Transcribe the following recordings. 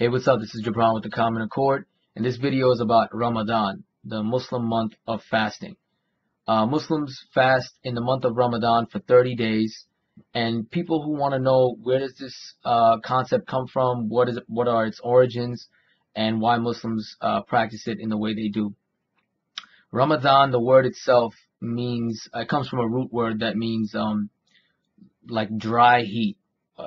Hey, what's up? This is Jabran with the Common Accord, and this video is about Ramadan, the Muslim month of fasting. Muslims fast in the month of Ramadan for 30 days, and people who want to know where does this concept come from, what are its origins, and why Muslims practice it in the way they do. Ramadan, the word itself means, it comes from a root word that means like dry heat,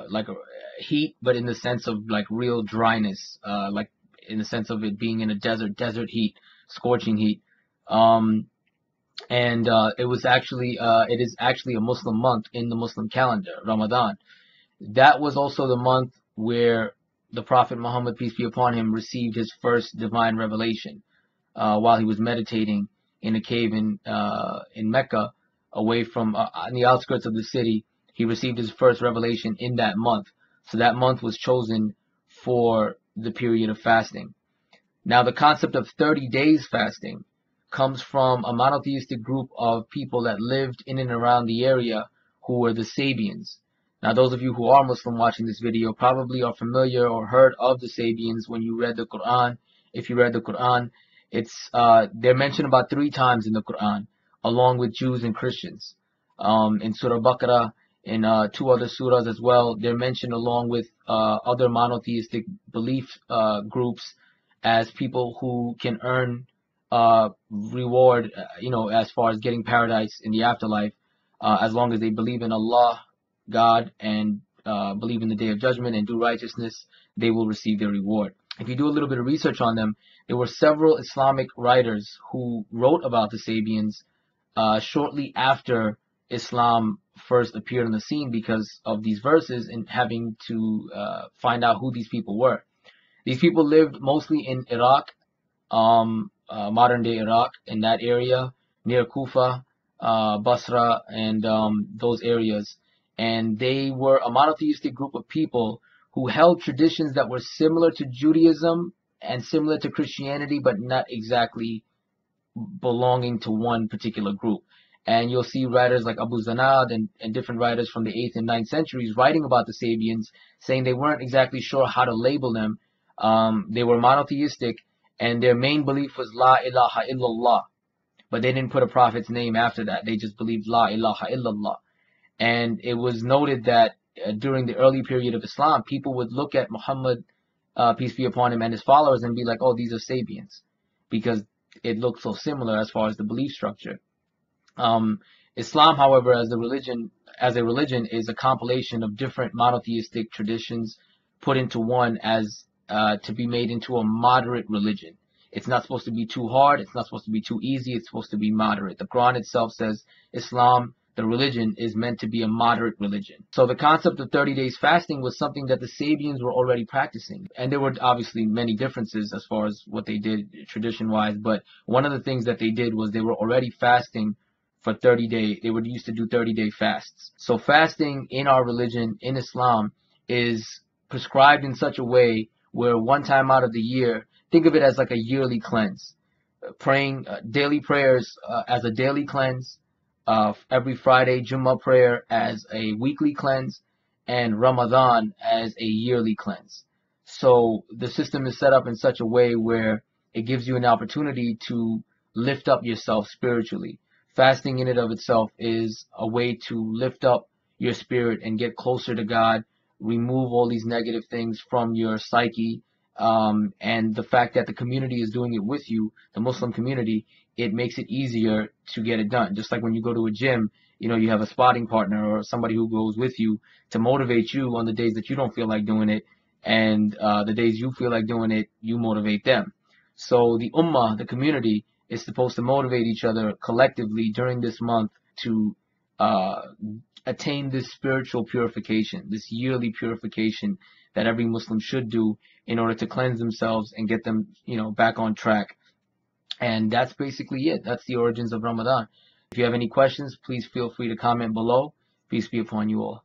like a heat, but in the sense of like real dryness, like in the sense of it being in a desert heat, scorching heat. It is actually a Muslim month in the Muslim calendar, Ramadan. That was also the month where the Prophet Muhammad, peace be upon him, received his first divine revelation, while he was meditating in a cave in Mecca, away from on the outskirts of the city. He received his first revelation in that month. So that month was chosen for the period of fasting. Now, the concept of 30 days fasting comes from a monotheistic group of people that lived in and around the area, who were the Sabians. Now, those of you who are Muslim watching this video probably are familiar or heard of the Sabians when you read the Quran. If you read the Quran, they're mentioned about 3 times in the Quran, along with Jews and Christians. In Surah Baqarah, in 2 other surahs as well, they're mentioned along with other monotheistic belief groups as people who can earn reward, as far as getting paradise in the afterlife, as long as they believe in Allah, God, and believe in the Day of Judgment and do righteousness, they will receive their reward. If you do a little bit of research on them, there were several Islamic writers who wrote about the Sabians shortly after Islam first appeared on the scene, because of these verses and having to find out who these people were. These people lived mostly in Iraq, modern day Iraq, in that area near Kufa, Basra, and those areas. And they were a monotheistic group of people who held traditions that were similar to Judaism and similar to Christianity, but not exactly belonging to one particular group. And you'll see writers like Abu Zanad and different writers from the 8th and 9th centuries writing about the Sabians, saying they weren't exactly sure how to label them. They were monotheistic, and their main belief was La ilaha illallah, but they didn't put a prophet's name after that. They just believed La ilaha illallah. And it was noted that during the early period of Islam, people would look at Muhammad, peace be upon him, and his followers and be like, oh, these are Sabians, because it looked so similar as far as the belief structure. Islam, however, as a religion, is a compilation of different monotheistic traditions put into one as to be made into a moderate religion. It's not supposed to be too hard. It's not supposed to be too easy. It's supposed to be moderate. The Quran itself says Islam, the religion, is meant to be a moderate religion. So the concept of 30 days fasting was something that the Sabians were already practicing. And there were obviously many differences as far as what they did tradition-wise, but one of the things that they did was they were already fasting for 30 days. They would used to do 30-day fasts. So fasting in our religion, in Islam, is prescribed in such a way where one time out of the year, think of it as like a yearly cleanse. Praying daily prayers as a daily cleanse, every Friday Jummah prayer as a weekly cleanse, and Ramadan as a yearly cleanse. So the system is set up in such a way where it gives you an opportunity to lift up yourself spiritually. Fasting in and of itself is a way to lift up your spirit and get closer to God, remove all these negative things from your psyche, and the fact that the community is doing it with you, the Muslim community, it makes it easier to get it done. Just like when you go to a gym, you have a spotting partner or somebody who goes with you to motivate you on the days that you don't feel like doing it, and the days you feel like doing it, you motivate them. So the ummah, the community, is supposed to motivate each other collectively during this month to attain this spiritual purification, this yearly purification that every Muslim should do in order to cleanse themselves and get them, back on track. And that's basically it. That's the origins of Ramadan. If you have any questions, please feel free to comment below. Peace be upon you all.